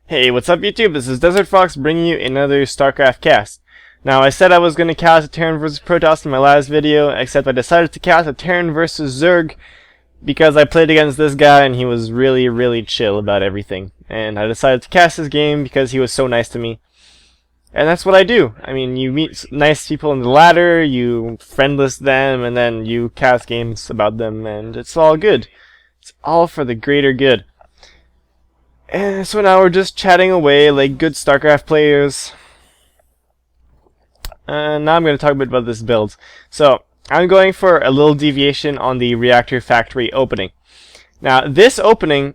Hey, what's up YouTube? This is Desert Fox bringing you another StarCraft cast. Now, I said I was going to cast a Terran vs Protoss in my last video, except I decided to cast a Terran vs Zerg because I played against this guy and he was really chill about everything. And I decided to cast this game because he was so nice to me. And that's what I do. I mean, you meet nice people in the ladder, you friendless them, and then you cast games about them, and it's all good. It's all for the greater good. And so now we're just chatting away like good StarCraft players. And now I'm going to talk a bit about this build. So, I'm going for a little deviation on the reactor factory opening. Now, this opening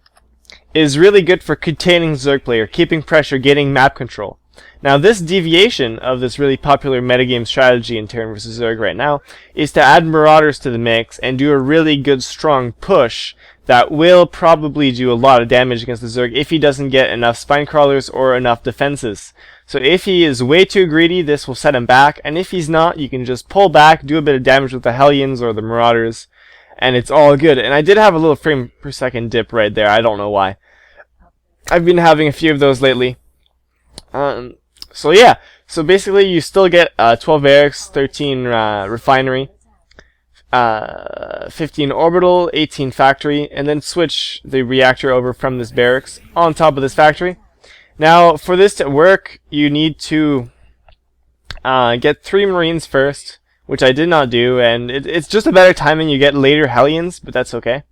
is really good for containing Zerg player, keeping pressure, getting map control. Now, this deviation of this really popular metagame strategy in Terran vs Zerg right now is to add Marauders to the mix and do a really good strong push that will probably do a lot of damage against the Zerg if he doesn't get enough spine crawlers or enough defenses. So if he is way too greedy, this will set him back, and if he's not, you can just pull back, do a bit of damage with the Hellions or the Marauders, and it's all good. And I did have a little frame per second dip right there, I don't know why. I've been having a few of those lately. So yeah, so basically you still get 12 barracks, 13 refinery, 15 orbital, 18 factory, and then switch the reactor over from this barracks on top of this factory. Now, for this to work, you need to get 3 Marines first, which I did not do, and it's just a better timing. You get later Hellions, but that's okay.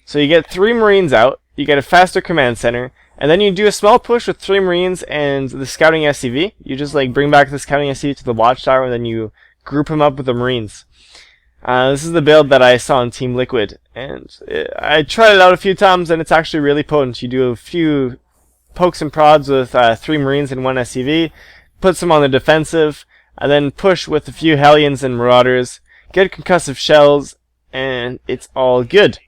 So you get 3 Marines out, you get a faster command center, and then you do a small push with 3 Marines and the scouting SCV. You just like bring back the scouting SCV to the watchtower, and then you group him up with the Marines. This is the build that I saw on Team Liquid, and I tried it out a few times, and it's actually really potent. You do a few pokes and prods with 3 Marines and 1 SCV, puts them on the defensive, and then push with a few Hellions and Marauders, get concussive shells, and it's all good.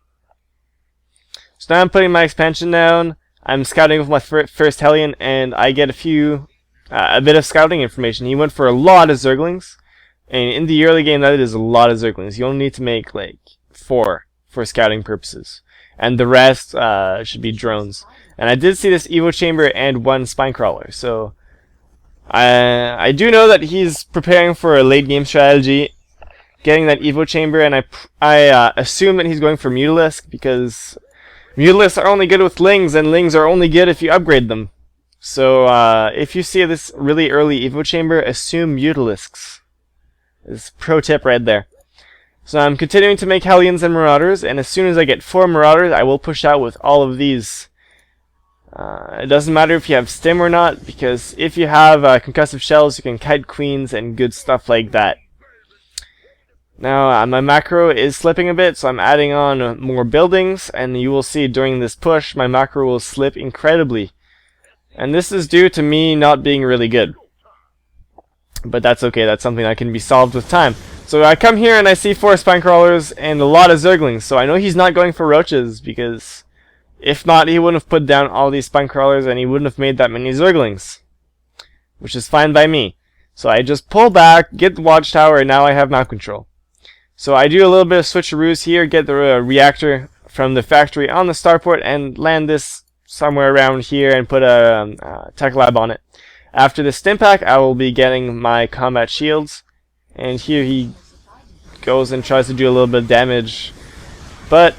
So now I'm putting my expansion down. I'm scouting with my first Hellion, and I get a bit of scouting information. He went for a lot of Zerglings, and in the early game that is a lot of Zerglings. You only need to make like 4 for scouting purposes, and the rest should be drones. And I did see this Evo Chamber and 1 Spine Crawler, so I do know that he's preparing for a late game strategy, getting that Evo Chamber, and I assume that he's going for Mutalisk, because Mutalisks are only good with Lings, and Lings are only good if you upgrade them. So if you see this really early Evo Chamber, assume Mutalisks. This is pro tip right there. So I'm continuing to make Hellions and Marauders, and as soon as I get 4 Marauders, I will push out with all of these. It doesn't matter if you have Stim or not, because if you have concussive shells, you can kite queens and good stuff like that. Now, my macro is slipping a bit, so I'm adding on more buildings, and you will see during this push, my macro will slip incredibly. And this is due to me not being really good. But that's okay, that's something that can be solved with time. So I come here and I see 4 Spine Crawlers and a lot of Zerglings, so I know he's not going for Roaches, because if not, he wouldn't have put down all these Spine Crawlers and he wouldn't have made that many Zerglings. Which is fine by me. So I just pull back, get the watchtower, and now I have map control. So I do a little bit of switcheroos here, get the reactor from the factory on the starport, and land this somewhere around here and put a tech lab on it. After the stim pack, I will be getting my combat shields, and here he goes and tries to do a little bit of damage, but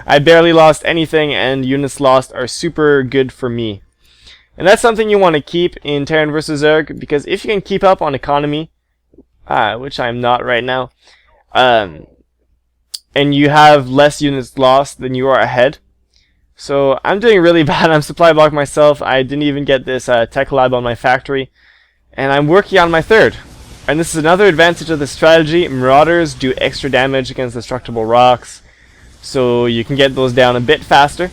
I barely lost anything, and units lost are super good for me. And that's something you want to keep in Terran vs Zerg, because if you can keep up on economy, which I'm not right now, and you have less units lost than you are ahead. So I'm doing really bad. I'm supply blocked myself. I didn't even get this tech lab on my factory, and I'm working on my 3rd. And this is another advantage of the strategy. Marauders do extra damage against destructible rocks, so you can get those down a bit faster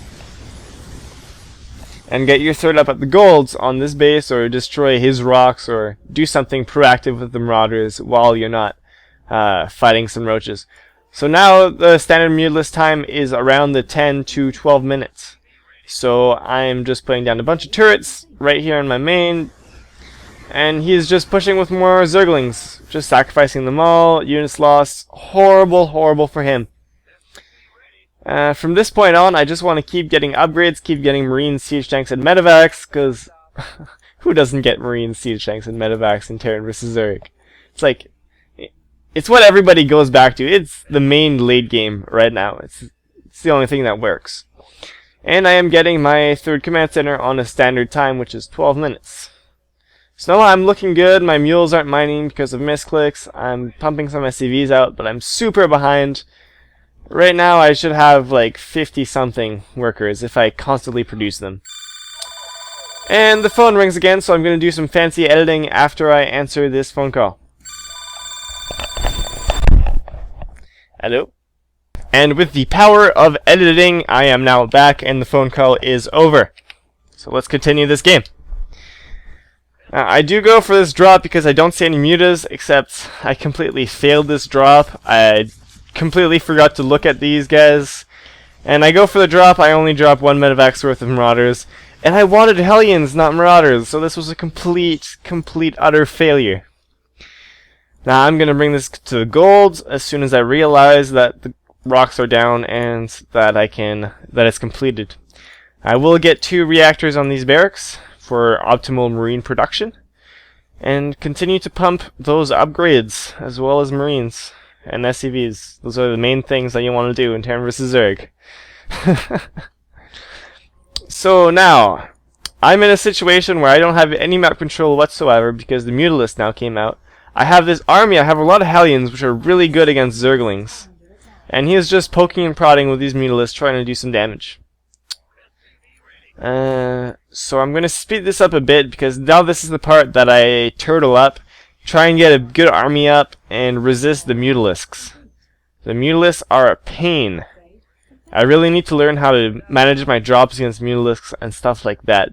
and get your 3rd up at the golds on this base, or destroy his rocks, or do something proactive with the Marauders while you're not fighting some Roaches. So now the standard Mutalisk time is around the 10 to 12 minutes. So I'm just putting down a bunch of turrets right here in my main, and he's just pushing with more Zerglings, just sacrificing them all. Units lost. Horrible for him. From this point on, I just want to keep getting upgrades, keep getting Marines, Siege Tanks, and Medevacs, because who doesn't get Marines, Siege Tanks, and Medevacs in Terran vs. Zerg? It's like, it's what everybody goes back to. It's the main late game right now. It's the only thing that works. And I am getting my third command center on a standard time, which is 12 minutes. So now I'm looking good. My mules aren't mining because of misclicks. I'm pumping some SCVs out, but I'm super behind. Right now I should have like 50 something workers if I constantly produce them. And the phone rings again, so I'm going to do some fancy editing after I answer this phone call. Hello? And with the power of editing, I am now back and the phone call is over. So let's continue this game. I do go for this drop because I don't see any mutas, except I completely failed this drop. I completely forgot to look at these guys. And I go for the drop, I only drop 1 medevac's worth of marauders. And I wanted Hellions, not marauders, so this was a complete utter failure. Now I'm gonna bring this to the gold as soon as I realize that the rocks are down and that it's completed. I will get 2 reactors on these barracks for optimal marine production and continue to pump those upgrades as well as marines and SCVs. Those are the main things that you want to do in Terran vs. Zerg. So now I'm in a situation where I don't have any map control whatsoever because the Mutalist now came out. I have this army, I have a lot of Hellions which are really good against Zerglings. And he is just poking and prodding with these Mutalists trying to do some damage. So I'm going to speed this up a bit because now this is the part that I turtle up, try and get a good army up, and resist the Mutalisks. The Mutalisks are a pain. I really need to learn how to manage my drops against Mutalisks and stuff like that.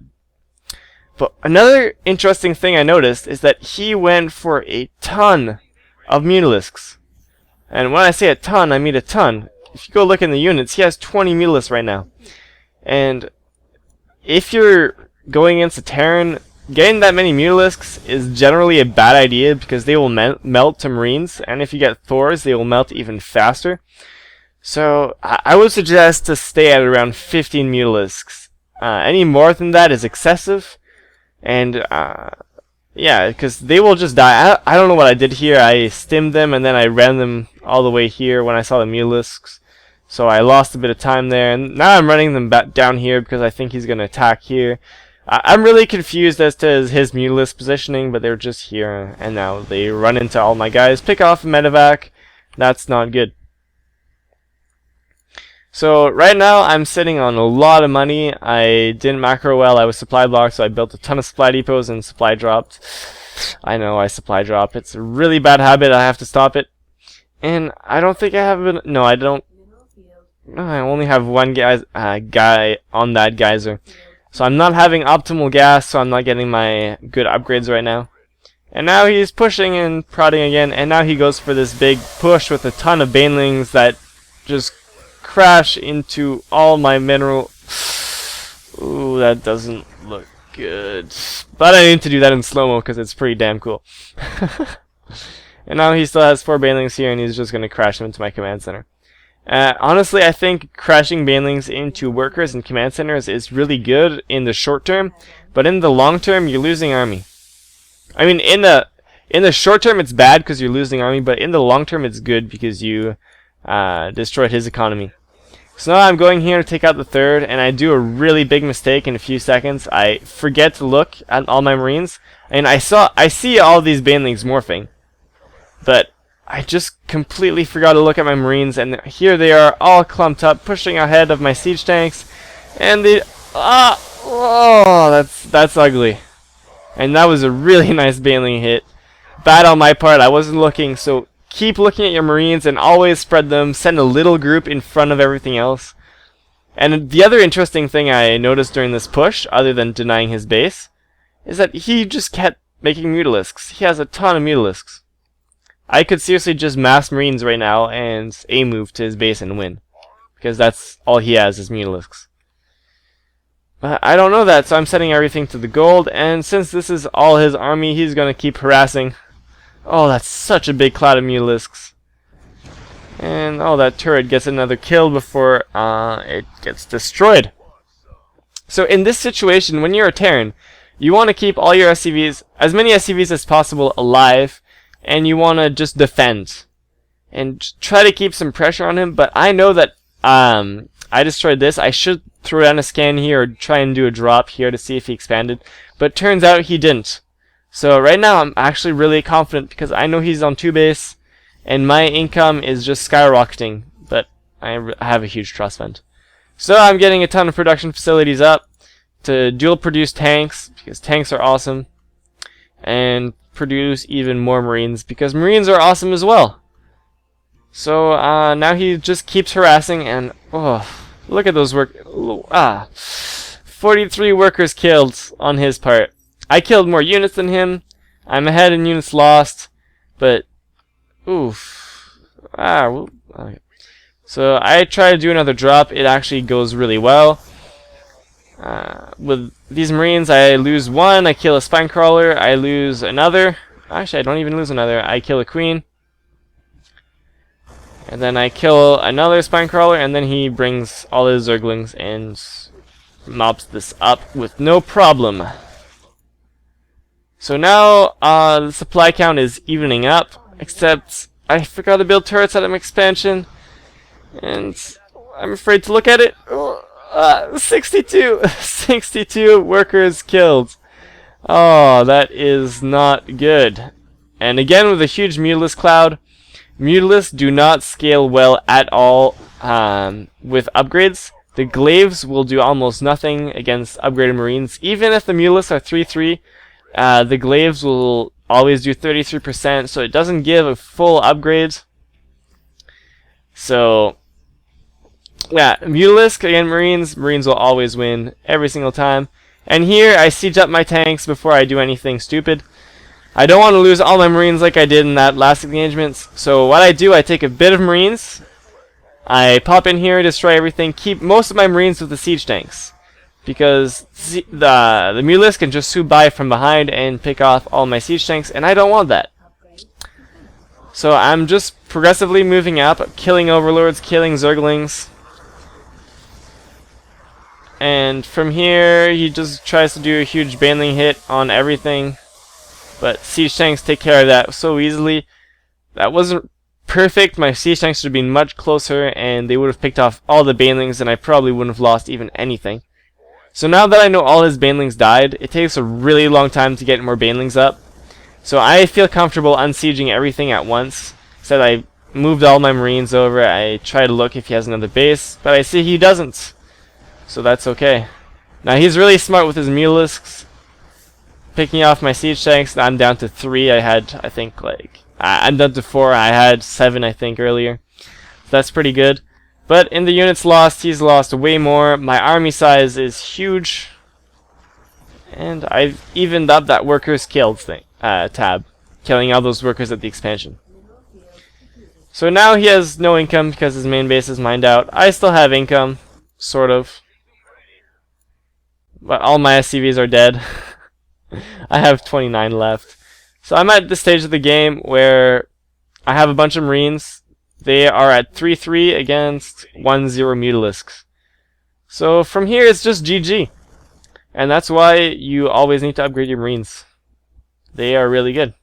But another interesting thing I noticed is that he went for a ton of Mutalisks. And when I say a ton, I mean a ton. If you go look in the units, he has 20 Mutalisks right now. And if you're going against a Terran, getting that many Mutalisks is generally a bad idea because they will melt to Marines. And if you get Thors, they will melt even faster. So I would suggest to stay at around 15 Mutalisks. Any more than that is excessive. And yeah, because they will just die. I don't know what I did here. I stimmed them and then I ran them all the way here when I saw the Mutalisks. So I lost a bit of time there. And now I'm running them back down here because I think he's going to attack here. I'm really confused as to his Mutalisk positioning, but they're just here. And now they run into all my guys. Pick off a medevac. That's not good. So right now I'm sitting on a lot of money. I didn't macro well. I was supply blocked, so I built a ton of supply depots and supply dropped. I know I supply drop. It's a really bad habit. I have to stop it. And I don't think I have no, I don't. No, I only have one guy on that geyser. So I'm not having optimal gas, so I'm not getting my good upgrades right now. And now he's pushing and prodding again, and now he goes for this big push with a ton of banelings that just crash into all my mineral. Ooh, that doesn't look good. But I need to do that in slow-mo because it's pretty damn cool. And now he still has 4 banelings here, and he's just going to crash them into my command center. Honestly, I think crashing banelings into workers and command centers is really good in the short term, but in the long term, you're losing army. I mean, in the short term, it's bad because you're losing army, but in the long term, it's good because you destroyed his economy. So now I'm going here to take out the third, and I do a really big mistake in a few seconds. I forget to look at all my Marines, and I see all these banelings morphing, but I just completely forgot to look at my Marines, and here they are all clumped up, pushing ahead of my siege tanks, and oh, that's ugly. And that was a really nice baneling hit. Bad on my part, I wasn't looking, so keep looking at your Marines and always spread them. Send a little group in front of everything else. And the other interesting thing I noticed during this push, other than denying his base, is that he just kept making Mutalisks. He has a ton of Mutalisks. I could seriously just mass Marines right now and A-move to his base and win. Because that's all he has is Mutalisks. But I don't know that, so I'm setting everything to the gold, and since this is all his army, he's going to keep harassing. Oh, that's such a big cloud of Mutalisks. And oh, that turret gets another kill before it gets destroyed. So in this situation, when you're a Terran, you want to keep all your SCVs, as many SCVs as possible, alive, and you want to just defend and try to keep some pressure on him. But I know that I destroyed this. I should throw down a scan here or try and do a drop here to see if he expanded, but turns out he didn't. So right now I'm actually really confident because I know he's on 2 base and my income is just skyrocketing, but I have a huge trust fund. So I'm getting a ton of production facilities up to dual produce tanks because tanks are awesome, and produce even more Marines because Marines are awesome as well. So now he just keeps harassing, and oh, look at those 43 workers killed on his part. I killed more units than him. I'm ahead in units lost, but oof. Okay. So I try to do another drop. It actually goes really well. With these Marines, I lose 1. I kill a spine crawler. I lose another. Actually, I don't even lose another. I kill a queen. And then I kill another spine crawler, and then he brings all his zerglings and mops this up with no problem. So now the supply count is evening up, except I forgot to build turrets at an expansion, and I'm afraid to look at it. 62 workers killed. Oh, that is not good. And again with a huge Mutalisk cloud. Mutalisks do not scale well at all with upgrades. The glaives will do almost nothing against upgraded Marines. Even if the Mutalisks are 3-3, the glaives will always do 33%, so it doesn't give a full upgrade. So yeah, Mutalisk again, Marines will always win every single time. And here I siege up my tanks before I do anything stupid. I don't want to lose all my Marines like I did in that last engagement. So what I do, I take a bit of Marines, I pop in here, destroy everything, keep most of my Marines with the siege tanks, because the Mutalisk can just swoop by from behind and pick off all my siege tanks, and I don't want that. So I'm just progressively moving up, killing overlords, killing zerglings. And from here, he just tries to do a huge baneling hit on everything. But siege tanks take care of that so easily. That wasn't perfect. My siege tanks should have been much closer, and they would have picked off all the banelings, and I probably wouldn't have lost even anything. So now that I know all his banelings died, it takes a really long time to get more banelings up. So I feel comfortable unsieging everything at once. Instead, I moved all my Marines over. I try to look if he has another base, but I see he doesn't. So that's okay. Now he's really smart with his Mutalisks, picking off my siege tanks. I'm down to 3. I had, I think, I'm down to 4. I had 7, I think, earlier. So that's pretty good. But in the units lost, he's lost way more. My army size is huge, and I've evened up that workers killed tab, killing all those workers at the expansion. So now he has no income because his main base is mined out. I still have income, sort of. But all my SCVs are dead. I have 29 left. So I'm at this stage of the game where I have a bunch of Marines. They are at 3-3 against 1-0 Mutalisks. So from here it's just GG. And that's why you always need to upgrade your Marines. They are really good.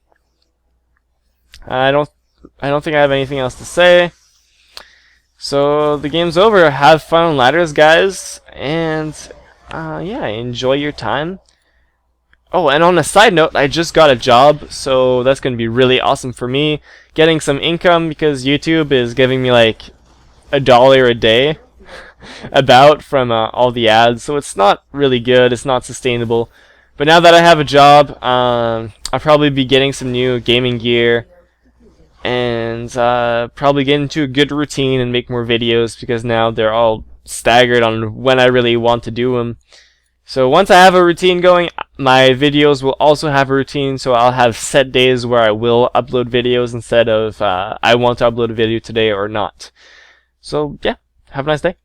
I don't think I have anything else to say. So the game's over. Have fun on ladders, guys, and yeah, enjoy your time. Oh, and on a side note, I just got a job, so that's going to be really awesome for me. Getting some income because YouTube is giving me like $1 a day about from all the ads, so it's not really good, it's not sustainable. But now that I have a job, I'll probably be getting some new gaming gear and probably get into a good routine and make more videos because now they're all staggered on when I really want to do them. So once I have a routine going, my videos will also have a routine, so I'll have set days where I will upload videos instead of I want to upload a video today or not. So yeah, have a nice day.